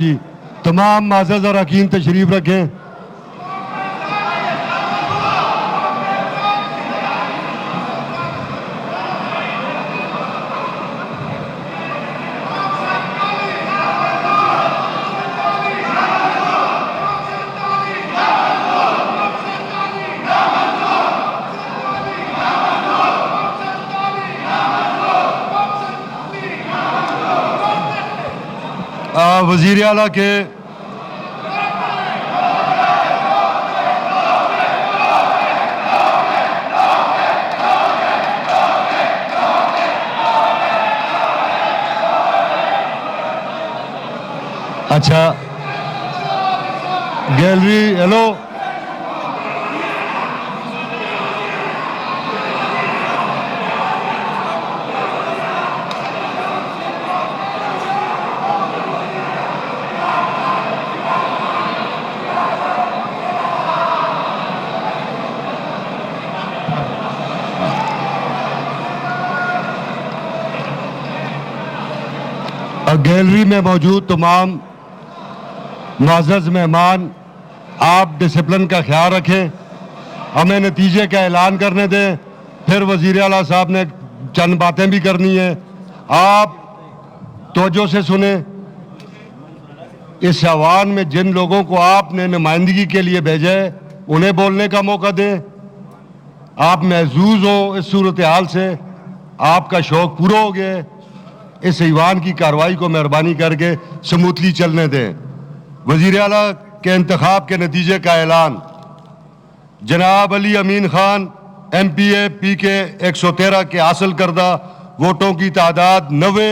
جی تمام معزز اراکین تشریف رکھیں۔ وزیر اعلیٰ کے اچھا گیلری ہیلو گیلری میں موجود تمام معزز مہمان، آپ ڈسپلن کا خیال رکھیں، ہمیں نتیجے کا اعلان کرنے دیں، پھر وزیر اعلیٰ صاحب نے چند باتیں بھی کرنی ہیں۔ آپ توجہ سے سنیں، اس ایوان میں جن لوگوں کو آپ نے نمائندگی کے لیے بھیجا ہے انہیں بولنے کا موقع دیں۔ آپ محظوظ ہو اس صورتحال سے، آپ کا شوق پورا ہو گیا ہے، اس ایوان کی کارروائی کو مہربانی کر کے سموتھلی چلنے دیں۔ وزیر اعلیٰ کے انتخاب کے نتیجے کا اعلان۔ جناب علی امین خان ایم پی اے پی کے 113 کے حاصل کردہ ووٹوں کی تعداد 90۔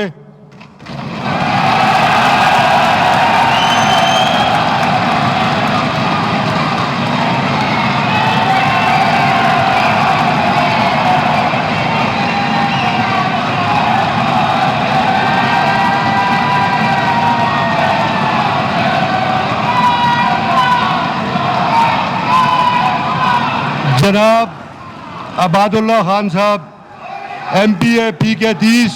جناب عباد اللہ خان صاحب ایم پی اے پی کے 30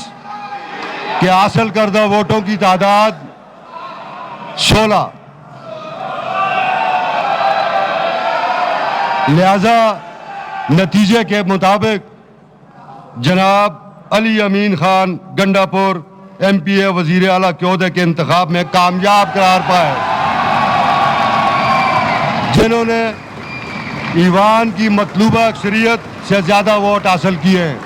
کے حاصل کردہ ووٹوں کی تعداد 16۔ لہذا نتیجے کے مطابق جناب علی امین خان گنڈا پور ایم پی اے وزیر اعلیٰ کے عہدے کے انتخاب میں کامیاب قرار پائے، جنہوں نے ایوان کی مطلوبہ اکثریت سے زیادہ ووٹ حاصل کیے ہیں۔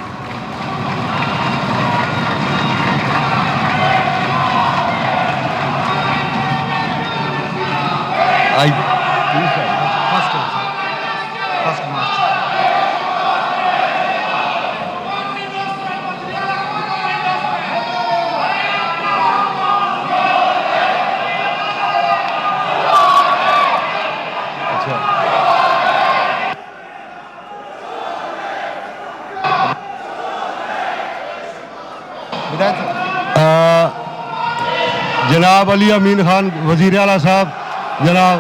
جناب علی امین خان وزیر اعلیٰ صاحب، جناب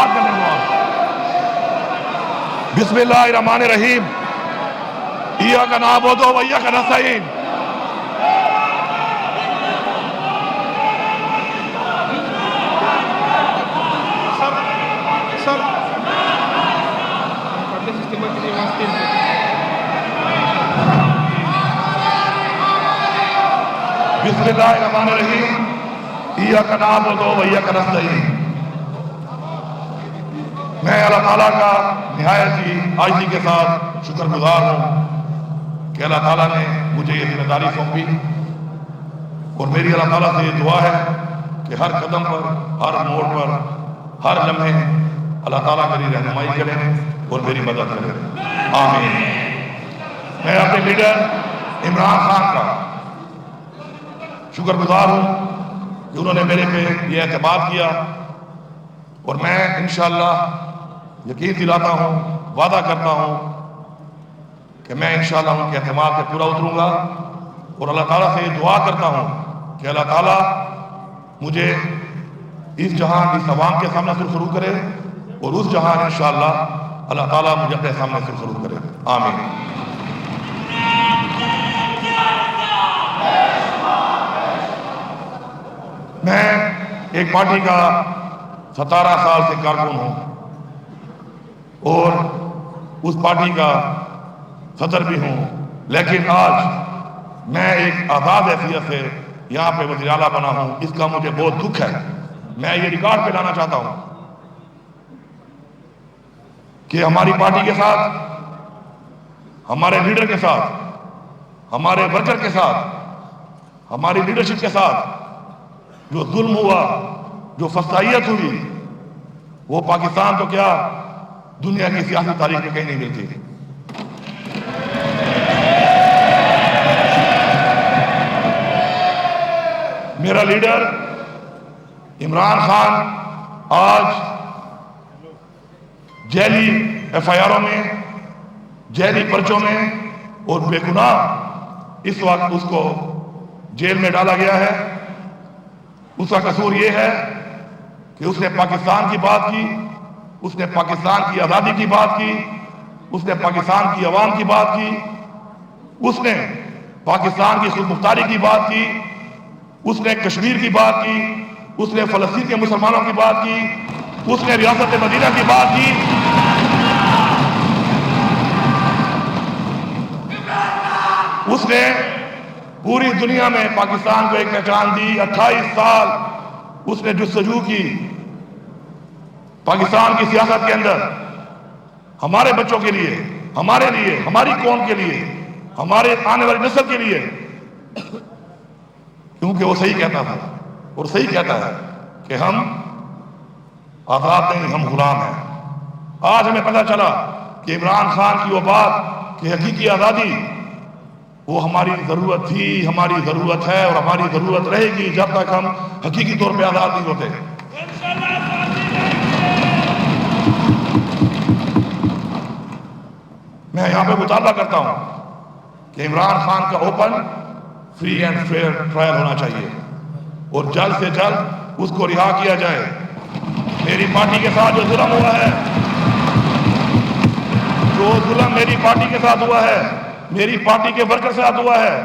بات کرنے کو آپ. بسم اللہ الرحمن الرحیم. ایاک نعبد و ایاک نستعین. بسم اللہ الرحمن الرحیم. ایاک نعبد و ایاک نستعین. میں اللہ تعالیٰ کا نہایت ہی عاجزی کے ساتھ شکر گزار ہوں کہ اللہ تعالیٰ نے مجھے یہ ذمہ داری سونپی، اور میری اللہ تعالیٰ سے یہ دعا ہے کہ ہر قدم پر، ہر موڑ پر، ہر لمحے اللہ تعالیٰ میری رہنمائی کریں اور میری مدد کریں. آمین. میں اپنے لیڈر عمران خان کا شکر گزار ہوں کہ انہوں نے میرے پہ یہ اعتماد کیا، اور میں انشاءاللہ یقین دلاتا ہوں، وعدہ کرتا ہوں کہ میں انشاءاللہ ان کے اعتماد پہ پورا اتروں گا، اور اللہ تعالیٰ سے یہ دعا کرتا ہوں کہ اللہ تعالیٰ مجھے اس جہان اس عوام کے سامنے سرخرو کرے، اور اس جہان انشاءاللہ اللہ تعالیٰ مجھے اپنے سامنے سرخرو کرے. آمین. میں ایک پارٹی کا 17 سال سے کارکن ہوں، اور اس پارٹی کا صدر بھی ہوں، لیکن آج میں ایک آزاد حیثیت سے یہاں پہ وزیر اعلیٰ بنا ہوں. اس کا مجھے بہت دکھ ہے. میں یہ ریکارڈ پہ لانا چاہتا ہوں کہ ہماری پارٹی کے ساتھ، ہمارے لیڈر کے ساتھ، ہمارے ورکر کے ساتھ، ہماری لیڈرشپ کے ساتھ جو ظلم ہوا، جو فسادیت ہوئی، وہ پاکستان تو کیا دنیا کی سیاسی تاریخ میں کہیں نہیں ملتی. میرا لیڈر عمران خان آج جیلی ایف آئی آروں میں، جیلی پرچوں میں، اور بے گناہ اس وقت اس کو جیل میں ڈالا گیا ہے. اس کا قصور یہ ہے کہ اس نے پاکستان کی بات کی، اس نے پاکستان کی آزادی کی بات کی، اس نے پاکستان کی عوام کی بات کی، اس نے پاکستان کی خود مختاری کی بات کی، اس نے کشمیر کی بات کی، اس نے فلسطین کے مسلمانوں کی بات کی، اس نے ریاست مدینہ کی بات کی. اس نے پوری دنیا میں پاکستان کو ایک پہچان دی. 28 سال اس نے جستجو کی پاکستان کی سیاست کے اندر، ہمارے بچوں کے لیے، ہمارے لیے، ہماری قوم کے لیے، ہمارے آنے والی نسل کے لیے، کیونکہ وہ صحیح کہتا تھا اور صحیح کہتا ہے کہ ہم آزاد نہیں، ہم غلام ہیں. آج ہمیں پتہ چلا کہ عمران خان کی وہ بات کہ حقیقی آزادی وہ ہماری ضرورت تھی، ہماری ضرورت ہے، اور ہماری ضرورت رہے گی جب تک ہم حقیقی طور پہ آزاد نہیں ہوتے. میں یہاں پہ مطالبہ کرتا ہوں کہ عمران خان کا open, free and fair trial ہونا چاہیے، اور جلد سے جلد اس کو رہا کیا جائے. میری پارٹی کے ساتھ جو ظلم ہوا ہے، جو ظلم میری پارٹی کے ساتھ ہوا ہے، میری پارٹی کے ورکر کے ساتھ ہوا ہے،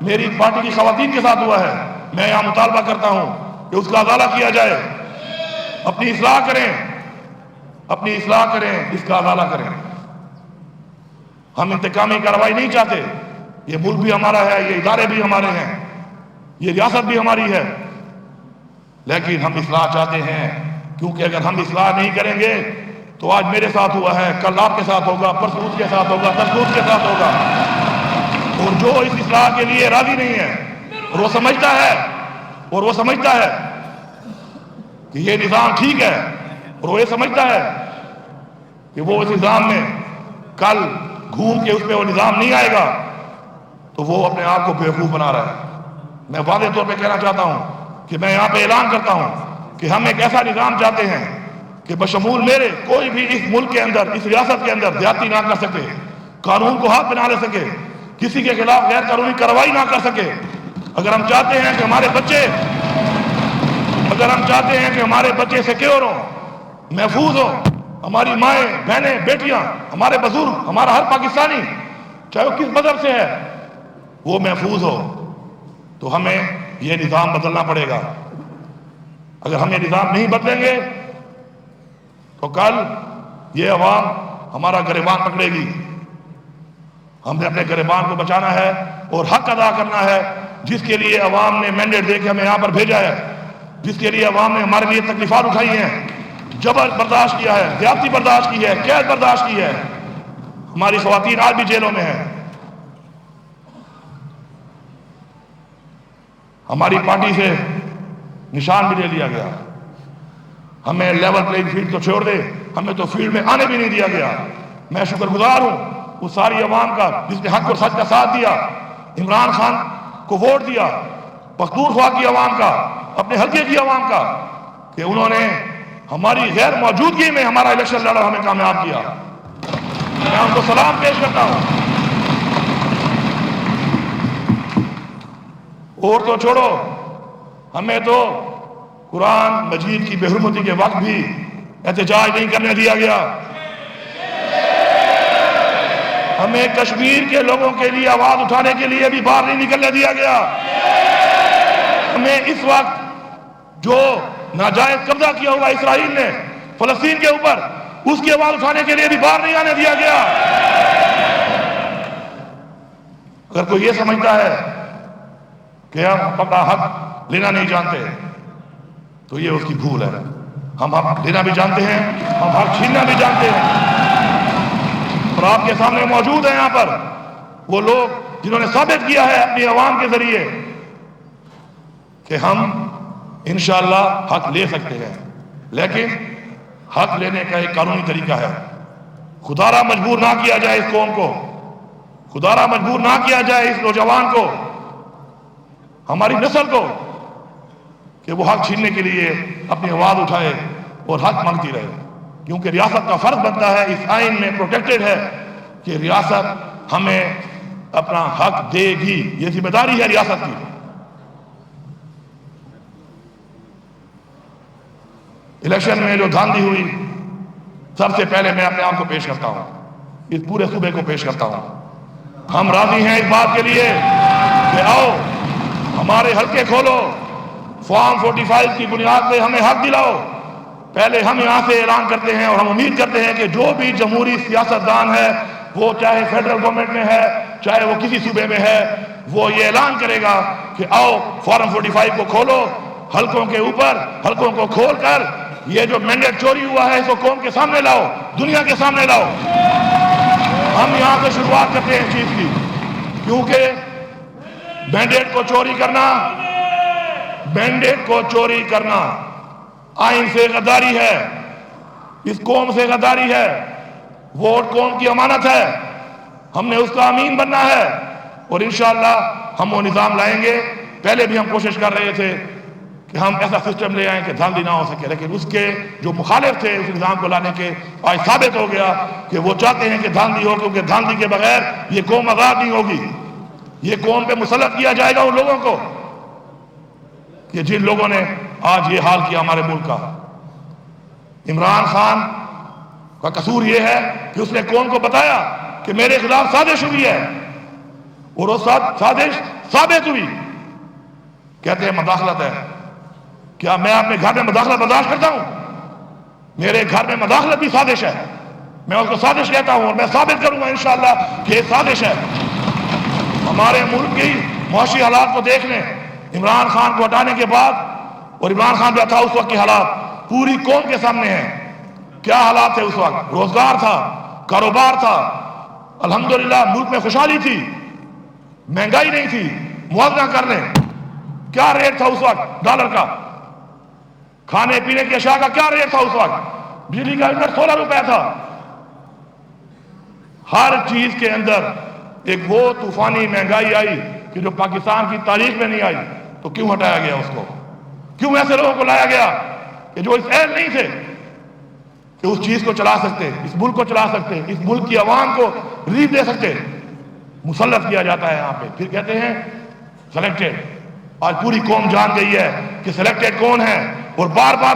میری پارٹی کی خواتین کے ساتھ ہوا ہے، میں یہاں مطالبہ کرتا ہوں کہ اس کا ازالہ کیا جائے. اپنی اصلاح کریں، اپنی اصلاح کریں، اس کا ازالہ کریں. ہم انتقامی کارروائی نہیں چاہتے. یہ ملک بھی ہمارا ہے، یہ ادارے بھی ہمارے ہیں، یہ ریاست بھی ہماری ہے، لیکن ہم اصلاح چاہتے ہیں. کیونکہ اگر ہم اصلاح نہیں کریں گے تو آج میرے ساتھ ہوا ہے، کل آپ کے ساتھ ہوگا، پرسوں اس کے ساتھ ہوگا، ترسوں اس کے ساتھ ہوگا. اور جو اس اصلاح کے لیے راضی نہیں ہے، اور وہ سمجھتا ہے کہ یہ نظام ٹھیک ہے، اور وہ یہ سمجھتا ہے کہ وہ اس نظام میں کل گھوم کے اس پہ وہ نظام نہیں آئے گا، تو وہ اپنے آپ کو بیوقوف بنا رہا ہے. میں واضح طور پہ کہنا چاہتا ہوں کہ میں یہاں پہ اعلان کرتا ہوں کہ ہم ایک ایسا نظام چاہتے ہیں کہ بشمول میرے کوئی بھی اس ملک کے اندر، اس ریاست کے اندر زیادتی نہ کر سکے، قانون کو ہاتھ بنا لے سکے، کسی کے خلاف غیر قانونی کارروائی نہ کر سکے. اگر ہم چاہتے ہیں کہ ہمارے بچے سیکیور ہوں، محفوظ ہو، ہماری مائیں بہنیں بیٹیاں ہمارے بزرگ ہمارا ہر پاکستانی چاہے وہ کس مذہب سے ہے وہ محفوظ ہو، تو ہمیں یہ نظام بدلنا پڑے گا۔ اگر ہم یہ نظام نہیں بدلیں گے تو کل یہ عوام ہمارا گریبان پکڑے گی۔ ہم نے اپنے گریبان کو بچانا ہے اور حق ادا کرنا ہے جس کے لیے عوام نے مینڈیٹ دے کے ہمیں یہاں پر بھیجا ہے، جس کے لیے عوام نے ہمارے لیے تکلیفات اٹھائی ہیں، جبر برداشت کیا ہے، زیادتی برداشت کی ہے، قید برداشت کی ہے۔ ہماری خواتین آج بھی جیلوں میں ہیں۔ ہماری پارٹی سے نشان بھی لے لیا گیا، ہمیں لیول پلینگ فیلڈ تو چھوڑ دے، ہمیں تو فیلڈ میں آنے بھی نہیں دیا گیا۔ میں شکر گزار ہوں اس ساری عوام کا جس نے حق اور سچ کا ساتھ دیا، عمران خان کو ووٹ دیا، پختونخوا کی عوام کا، اپنے حلقے کی عوام کا، کہ انہوں نے ہماری غیر موجودگی میں ہمارا الیکشن لڑا، ہمیں کامیاب کیا۔ میں ان کو سلام پیش کرتا ہوں۔ اور تو چھوڑو، ہمیں تو قرآن مجید کی بے حرمتی کے وقت بھی احتجاج نہیں کرنے دیا گیا، ہمیں کشمیر کے لوگوں کے لیے آواز اٹھانے کے لیے بھی باہر نہیں نکلنے دیا گیا، ہمیں اس وقت جو ناجائز قبضہ کیا ہوا اسرائیل نے فلسطین کے اوپر، اس کی آواز اٹھانے کے لیے بھی باہر نہیں آنے دیا گیا۔ اگر کوئی یہ سمجھتا ہے کہ ہم اپنا حق لینا نہیں جانتے تو یہ اس کی بھول ہے۔ ہم حق لینا بھی جانتے ہیں، ہم حق چھیننا بھی جانتے ہیں، اور آپ کے سامنے موجود ہیں یہاں پر وہ لوگ جنہوں نے ثابت کیا ہے اپنی عوام کے ذریعے کہ ہم انشاءاللہ حق لے سکتے ہیں، لیکن حق لینے کا ایک قانونی طریقہ ہے۔ خدارا مجبور نہ کیا جائے اس قوم کو، خدارا مجبور نہ کیا جائے اس نوجوان کو، ہماری نسل کو، کہ وہ حق چھیننے کے لیے اپنی آواز اٹھائے اور حق مانگتی رہے، کیونکہ ریاست کا فرض بنتا ہے، اس آئین میں پروٹیکٹڈ ہے کہ ریاست ہمیں اپنا حق دے گی، یہ ذمہ داری ہے ریاست کی۔ الیکشن میں جو دھاندلی ہوئی، سب سے پہلے میں اپنے آپ کو پیش کرتا ہوں، اس پورے صوبے کو پیش کرتا ہوں۔ ہم راضی ہیں اس بات کے لیے کہ آؤ ہمارے حلقے کھولو، فارم 45 کی بنیاد پہ ہمیں حق دلاؤ۔ پہلے ہم یہاں سے اعلان کرتے ہیں اور ہم امید کرتے ہیں کہ جو بھی جمہوری سیاستدان ہے، وہ چاہے فیڈرل گورنمنٹ میں ہے چاہے وہ کسی صوبے میں ہے، وہ یہ اعلان کرے گا کہ آؤ فارم 45 کو کھولو، حلقوں کے اوپر حلقوں کو کھول کر یہ جو مینڈیٹ چوری ہوا ہے اس کو قوم کے سامنے لاؤ، دنیا کے سامنے لاؤ۔ ہم یہاں سے شروعات کرتے ہیں اس چیز کی، کیونکہ مینڈیٹ کو چوری کرنا آئین سے غداری ہے، اس قوم سے غداری ہے، ووٹ قوم کی امانت ہے، ہم نے اس کا امین بننا ہے، اور انشاءاللہ ہم وہ نظام لائیں گے۔ پہلے بھی ہم کوشش کر رہے تھے کہ ہم ایسا سسٹم لے آئیں کہ دھاندلی نہ ہو سکے، لیکن اس کے جو مخالف تھے اس نظام کو لانے کے، آج ثابت ہو گیا کہ وہ چاہتے ہیں کہ دھاندلی ہو، کیونکہ دھاندلی کے بغیر یہ قوم آزاد نہیں ہوگی۔ یہ قوم پہ مسلط کیا جائے گا ان لوگوں کو کہ جن لوگوں نے آج یہ حال کیا ہمارے ملک کا۔ عمران خان کا قصور یہ ہے کہ اس نے قوم کو بتایا کہ میرے خلاف سازش ہوئی ہے، اور وہ سازش ثابت ہوئی۔ کہتے ہیں مداخلت ہے، کیا میں اپنے گھر میں مداخلت برداشت کرتا ہوں؟ میرے گھر میں مداخلت بھی سازش ہے، میں اس کو سازش کہتا ہوں، اور میں ثابت کروں گا انشاءاللہ کہ یہ سازش ہے۔ ہمارے ملک کی معاشی حالات کو دیکھ لیں، عمران خان کو ہٹانے کے بعد، اور عمران خان جو تھا اس وقت کے حالات پوری قوم کے سامنے ہیں۔ کیا حالات تھے اس وقت؟ روزگار تھا، کاروبار تھا، الحمدللہ ملک میں خوشحالی تھی، مہنگائی نہیں تھی۔ موازنہ کر لیں کیا ریٹ تھا اس وقت ڈالر کا، کھانے پینے کی اشیاء کا کیا ریٹ تھا اس وقت، بجلی کا یونٹ 16 روپے تھا۔ ہر چیز کے اندر ایک وہ طوفانی مہنگائی آئی کہ جو پاکستان کی تاریخ میں نہیں آئی، تو کیوں ہٹایا گیا اس کو؟ کیوں ایسے لوگوں کو لایا گیا کہ جو اس اہل نہیں تھے کہ اس چیز کو چلا سکتے، اس ملک کو چلا سکتے، اس ملک کی عوام کو ریلیف دے سکتے؟ مسلط کیا جاتا ہے یہاں پہ، پھر کہتے ہیں سلیکٹڈ۔ آج پوری قوم جان گئی ہے کہ سلیکٹڈ کون ہے، اور بار بار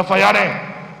FIR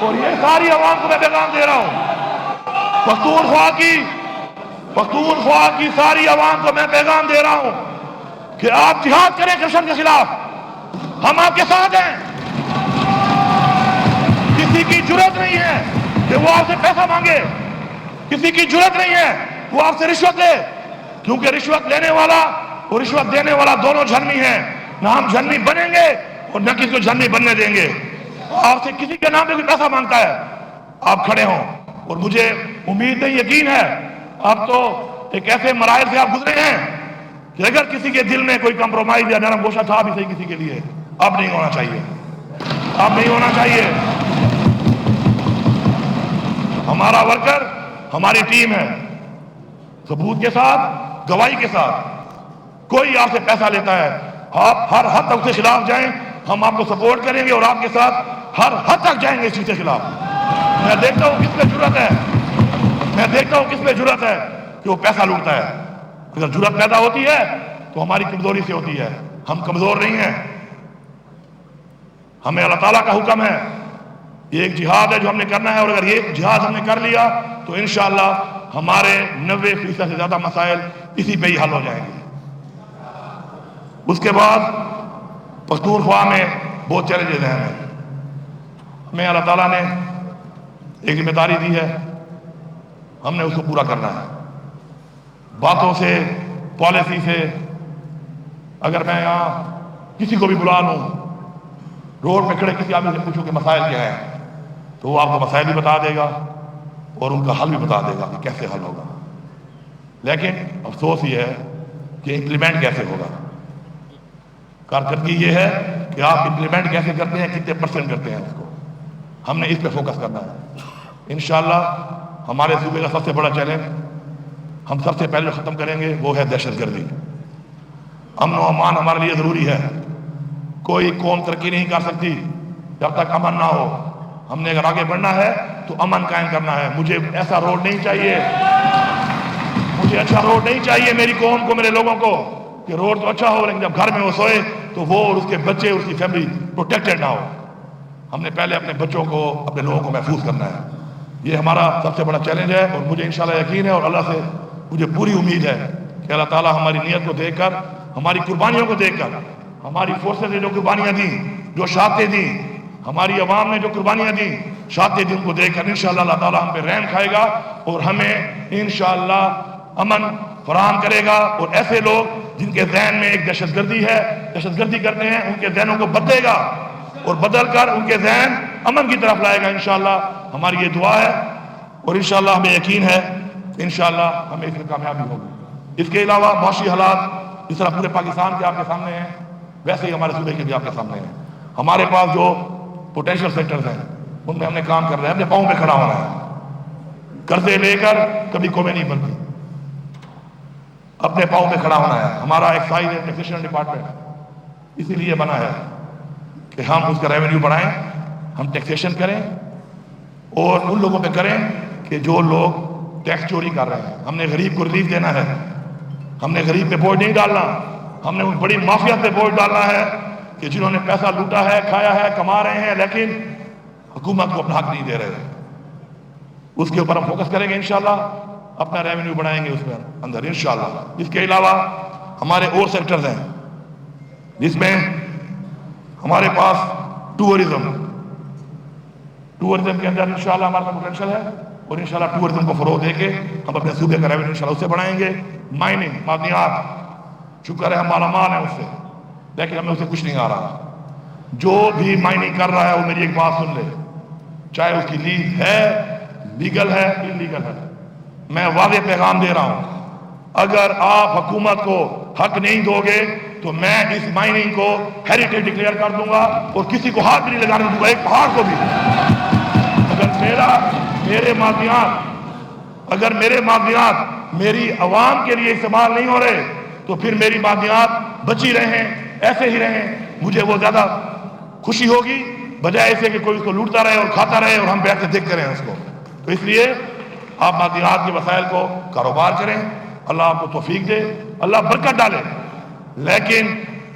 اور یہ ساری عوام کو میں پیغام دے رہا ہوں, پختونخوا کی ساری عوام کو میں پیغام دے رہا ہوں کہ آپ جہاد کریں کرپشن کے خلاف. ہم آپ کے ساتھ ہیں. کسی کی جرات نہیں ہے کہ وہ آپ سے پیسہ مانگے, کسی کی جرات نہیں ہے وہ آپ سے رشوت لے, کیونکہ رشوت لینے والا اور رشوت دینے والا دونوں جہنمی ہیں. نہ ہم جہنمی بنیں گے اور نہ کسی کو جہنمی بننے دیں گے. آپ سے کسی کے نام پہ کوئی پیسہ مانگتا ہے, آپ کھڑے ہوں. اور مجھے امید نہیں, یقین ہے آپ تو ایک ایسے مراحل سے آپ گزرے ہیں کہ اگر کسی کے دل میں کوئی کمپرومائز یا نرم گوشہ تھا بھی صحیح کسی کے لیے, اب نہیں ہونا چاہیے, اب نہیں ہونا چاہیے. ہمارا ورکر ہماری ٹیم ہے, ثبوت کے ساتھ, گواہی کے ساتھ. کوئی آپ سے پیسہ لیتا ہے, آپ ہر حد تک اس کے خلاف جائیں, ہم آپ کو سپورٹ کریں گے اور آپ کے ساتھ ہر حد تک جائیں گے اس چیز کے خلاف. میں دیکھتا ہوں کس پہ جرات ہے, میں دیکھتا ہوں کس پہ جرات ہے کہ وہ پیسہ لوٹتا ہے. اگر جرات پیدا ہوتی ہے تو ہماری کمزوری سے ہوتی ہے. ہم کمزور نہیں ہیں, ہمیں اللہ تعالیٰ کا حکم ہے, یہ ایک جہاد ہے جو ہم نے کرنا ہے. اور اگر یہ جہاد ہم نے کر لیا تو انشاءاللہ ہمارے 90% سے زیادہ مسائل اسی پہ ہی حل ہو جائیں گے. اس کے بعد پختونخوا میں بہت چیلنجز ہیں. ہمیں اللہ تعالیٰ نے ایک ذمہ داری دی ہے, ہم نے اس کو پورا کرنا ہے. باتوں سے, پالیسی سے, اگر میں یہاں کسی کو بھی بلا لوں, روڈ پہ کھڑے کسی آدمی سے پوچھوں کہ مسائل کیا ہیں, تو وہ آپ کو مسائل بھی بتا دے گا اور ان کا حل بھی بتا دے گا کہ کیسے حل ہوگا. لیکن افسوس یہ ہے کہ امپلیمنٹ کیسے ہوگا. کارکردگی یہ ہے کہ آپ امپلیمنٹ کیسے کرتے ہیں, کتنے پرسنٹ کرتے ہیں. اس کو ہم نے اس پہ فوکس کرنا ہے. انشاءاللہ ہمارے صوبے کا سب سے بڑا چیلنج ہم سب سے پہلے ختم کریں گے وہ ہے دہشت گردی. امن و امان ہمارے لیے ضروری ہے. کوئی قوم ترقی نہیں کر سکتی جب تک امن نہ ہو. ہم نے اگر آگے بڑھنا ہے تو امن قائم کرنا ہے. مجھے ایسا روڈ نہیں چاہیے, مجھے اچھا روڈ نہیں چاہیے میری قوم کو, میرے لوگوں کو, کہ روڈ تو اچھا ہو لیکن جب گھر میں وہ سوئے تو وہ اور اس کے بچے, اس کی فیملی پروٹیکٹڈ نہ ہو. ہم نے پہلے اپنے بچوں کو, اپنے لوگوں کو محفوظ کرنا ہے. یہ ہمارا سب سے بڑا چیلنج ہے. اور مجھے انشاءاللہ یقین ہے اور اللہ سے مجھے پوری امید ہے کہ اللہ تعالیٰ ہماری نیت کو دیکھ کر, ہماری قربانیوں کو دیکھ کر, ہماری فورسز نے جو قربانیاں دیں, جو شہادتیں دیں, ہماری عوام نے جو قربانیاں دیں, شہادتیں دیں, ان کو دیکھ کر انشاءاللہ اللہ تعالیٰ ہم پہ رحم کھائے گا اور ہمیں انشاءاللہ امن فراہم کرے گا. اور ایسے لوگ جن کے ذہن میں ایک دہشت گردی ہے, دہشت گردی کرتے ہیں, ان کے ذہنوں کو بدلے گا اور بدل کر ان کے ذہن امن کی طرف لائے گا. انشاءاللہ ہماری یہ دعا ہے اور انشاءاللہ ہمیں یقین ہے کہ انشاءاللہ ہمیں اس میں کامیابی ہوگی. اس کے علاوہ معاشی حالات جس طرح پورے پاکستان کے آپ کے سامنے ہیں ویسے ہی ہمارے صوبے کے بھی آپ کے سامنے ہیں. ہمارے پاس جو پوٹینشیل سیکٹرز ہیں ان میں ہم نے کام کرنا ہے, اپنے پاؤں پہ کھڑا ہونا ہے. قرضے لے کر کبھی قومیں نہیں بنتی, اپنے پاؤں پہ کھڑا ہونا ہے. ہمارا ایکسائز اینڈ ٹیکسیشن ڈپارٹمنٹ اسی لیے بنا ہے کہ ہم اس کا ریونیو بڑھائیں, ہم ٹیکسیشن کریں اور ان لوگوں پہ کریں کہ جو لوگ ٹیکس چوری کر رہے ہیں. ہم نے غریب کو ریلیف دینا ہے, ہم نے غریب پہ بوجھ نہیں ڈالنا. ہم نے ان بڑی مافیا پہ بوجھ ڈالنا ہے کہ جنہوں نے پیسہ لوٹا ہے, کھایا ہے, کما رہے ہیں لیکن حکومت کو اپنا حق نہیں دے رہے. اس کے اوپر ہم فوکس کریں گے انشاءاللہ, اپنا ریونیو بڑھائیں گے اس میں اندر انشاءاللہ. اس کے علاوہ ہمارے اور سیکٹرز ہیں جس میں ہمارے پاس ٹورزم کے اندر انشاءاللہ ہمارا پوٹینشیل ہے اور انشاءاللہ ٹورزم کو فروغ دے کے ہم اپنے صوبے کا ریونیو انشاءاللہ اس سے بڑھائیں گے. مائننگ, معدنیات, شکر ہے ہم مالا مال ہیں اس سے, لیکن ہمیں اسے کچھ نہیں آ رہا. جو بھی مائننگ کر رہا ہے وہ میری ایک بات سن لے, چاہے اس کی لیز ہے, لیگل ہے, انلیگل ہے, میں واضح پیغام دے رہا ہوں, اگر آپ حکومت کو حق نہیں دو گے تو میں اس مائننگ کو ہیریٹیج ڈکلیئر کر دوں گا اور کسی کو ہاتھ بھی نہیں لگانے دوں گا, ایک پہاڑ کو بھی. اگر میرے معدنیات میری عوام کے لیے استعمال نہیں ہو رہے تو پھر میری معدنیات بچی رہیں, ایسے ہی رہیں, مجھے وہ زیادہ خوشی ہوگی بجائے اسے کہ کوئی اس کو لوٹتا رہے اور کھاتا رہے اور ہم بیٹھ کے دیکھتے رہیں اس کو. تو اس لیے آپ معدنیات کے وسائل کو کاروبار کریں, اللہ آپ کو توفیق دے, اللہ برکت ڈالے, لیکن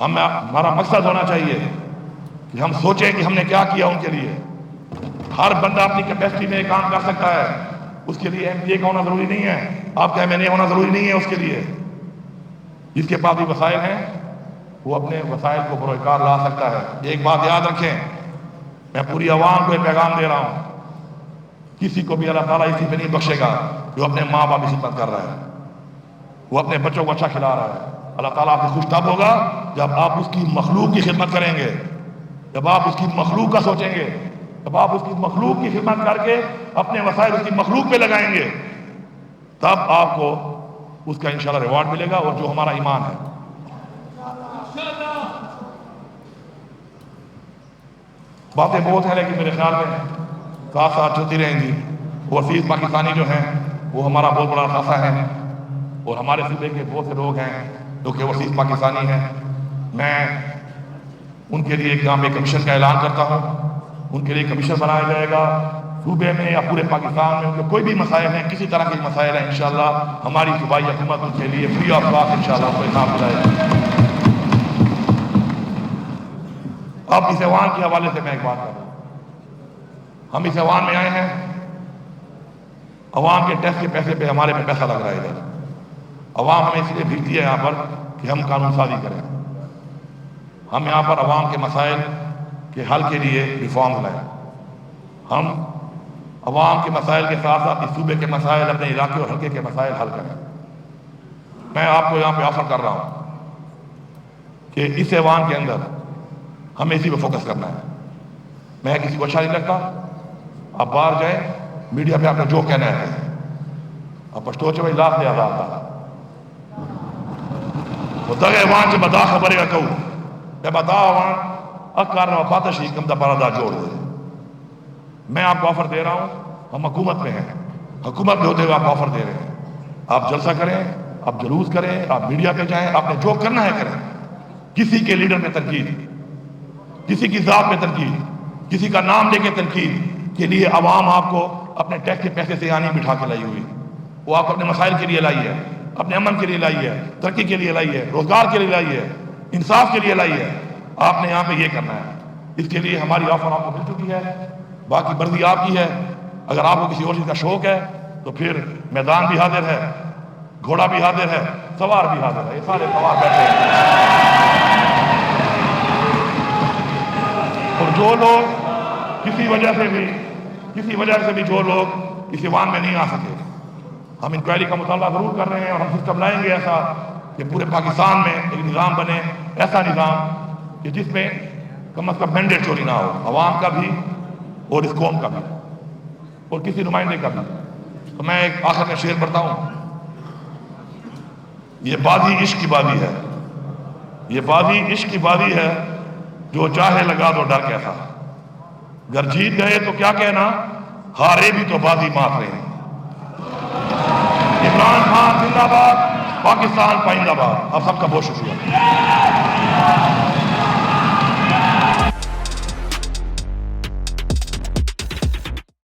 ہمارا مقصد ہونا چاہیے کہ ہم سوچیں کہ ہم نے کیا کیا ان کے لیے. ہر بندہ اپنی کیپیسٹی میں کام کر سکتا ہے. اس کے لیے ایم پی اے کا ہونا ضروری نہیں ہے, آپ کا ایم این اے ہونا ضروری نہیں ہے. اس کے لیے جس کے پاس بھی وسائل ہیں وہ اپنے وسائل کو بروئے لا سکتا ہے. ایک بات یاد رکھیں, میں پوری عوام کو ایک پیغام دے رہا ہوں, کسی کو بھی اللہ تعالیٰ اسی پہ نہیں بخشے گا جو اپنے ماں باپ کی خدمت کر رہا ہے, وہ اپنے بچوں کو اچھا کھلا رہا ہے. اللہ تعالیٰ آپ سے خوش تب ہوگا جب آپ اس کی مخلوق کی خدمت کریں گے, جب آپ اس کی مخلوق کا سوچیں گے, جب آپ اس کی مخلوق کی خدمت کر کے اپنے وسائل اس کی مخلوق پہ لگائیں گے, تب آپ کو اس کا انشاءاللہ ریوارڈ ملے گا. اور جو ہمارا ایمان ہے, باتیں بہت ہیں لیکن میرے خیال میں ساتھ ساتھ چلتی رہیں گی. اوورسیز پاکستانی جو ہیں وہ ہمارا بہت بڑا خاصہ ہے, اور ہمارے صوبے کے بہت سے لوگ ہیں جو کہ اوورسیز پاکستانی ہیں. میں ان کے لیے یہاں پہ کمیشن کا اعلان کرتا ہوں. ان کے لیے کمیشن بنایا جائے گا صوبے میں یا پورے پاکستان میں. ان کے کوئی بھی مسائل ہیں, کسی طرح کے مسائل ہیں, انشاءاللہ ہماری صوبائی حکومت ان کے لیے فری آف کاسٹ انشاءاللہ ان کو انعام دلائے گا. اب اس ایوان کے حوالے سے میں ایک بات کر رہا ہوں. ہم اس ایوان میں آئے ہیں, عوام کے ٹیکس کے پیسے پہ ہمارے پہ پیسہ لگ رہا ہے ادھر. عوام ہمیں اس لیے بھیجتی ہے یہاں پر کہ ہم قانون سازی کریں. ہم یہاں پر عوام کے مسائل کے حل کے لیے ریفارمز لائیں. ہم عوام کے مسائل کے ساتھ ساتھ اس صوبے کے مسائل, اپنے علاقے اور حلقے کے مسائل حل کریں. میں آپ کو یہاں پہ آفر کر رہا ہوں کہ اس ایوان کے اندر ہمیں اسی پہ فوکس کرنا ہے. میں کسی کو اچھا نہیں لگتا, آپ باہر جائیں, میڈیا پہ آپ نے جو کہنا ہے آپ پشتو چوئی لاکھ دے آزاد تھا وہ دغ ایوان سے بدا خبرے گا کہوں کہ بدا ایوان اکار و باتشی کم دا پارا دا جوڑ دے. میں آپ کو آفر دے رہا ہوں, ہم حکومت میں ہیں, حکومت میں ہوتے ہوئے آپ آفر دے رہے ہیں. آپ جلسہ کریں, آپ جلوس کریں, آپ میڈیا پہ جائیں, آپ نے جو کرنا ہے کریں. کسی کے لیڈر میں تنقید, کسی کی ذات میں تنقید, کسی کا نام لے کے تنقید کے لیے عوام آپ کو اپنے ٹیکس کے پیسے سے یہاں نہیں بٹھا کے لائی ہوئی. وہ آپ کو اپنے مسائل کے لیے لائی ہے, اپنے امن کے لیے لائی ہے, ترقی کے لیے لائی ہے, روزگار کے لیے لائی ہے, انصاف کے لیے لائی ہے. آپ نے یہاں پہ یہ کرنا ہے. اس کے لیے ہماری آفر آپ کو مل چکی ہے, باقی مرضی آپ کی ہے. اگر آپ کو کسی اور چیز کا شوق ہے تو پھر میدان بھی حاضر ہے, گھوڑا بھی حاضر ہے, سوار بھی حاضر ہے. یہ سارے سوار بیٹھے ہیں. اور جو لوگ کسی وجہ سے بھی جو لوگ اس ایوان میں نہیں آ سکے, ہم انکوائری کا مطالبہ ضرور کر رہے ہیں, اور ہم سسٹم لائیں گے ایسا کہ پورے پاکستان میں ایک نظام بنے, ایسا نظام کہ جس میں کم از کم مینڈیٹ چوری نہ ہو, عوام کا بھی اور اس قوم کا بھی اور کسی نمائندے کا بھی. تو میں ایک آخر میں شعر پڑھتا ہوں. یہ بازی عشق کی بازی ہے, یہ بازی عشق کی بازی ہے, جو چاہے لگا دو ڈر کیسا. گر جیت گئے تو کیا کہنا, ہارے بھی تو بازی مات رہے ہیں. عمران خان زندہ باد, پاکستان پائندہ باد. آپ سب کا بہت شکریہ.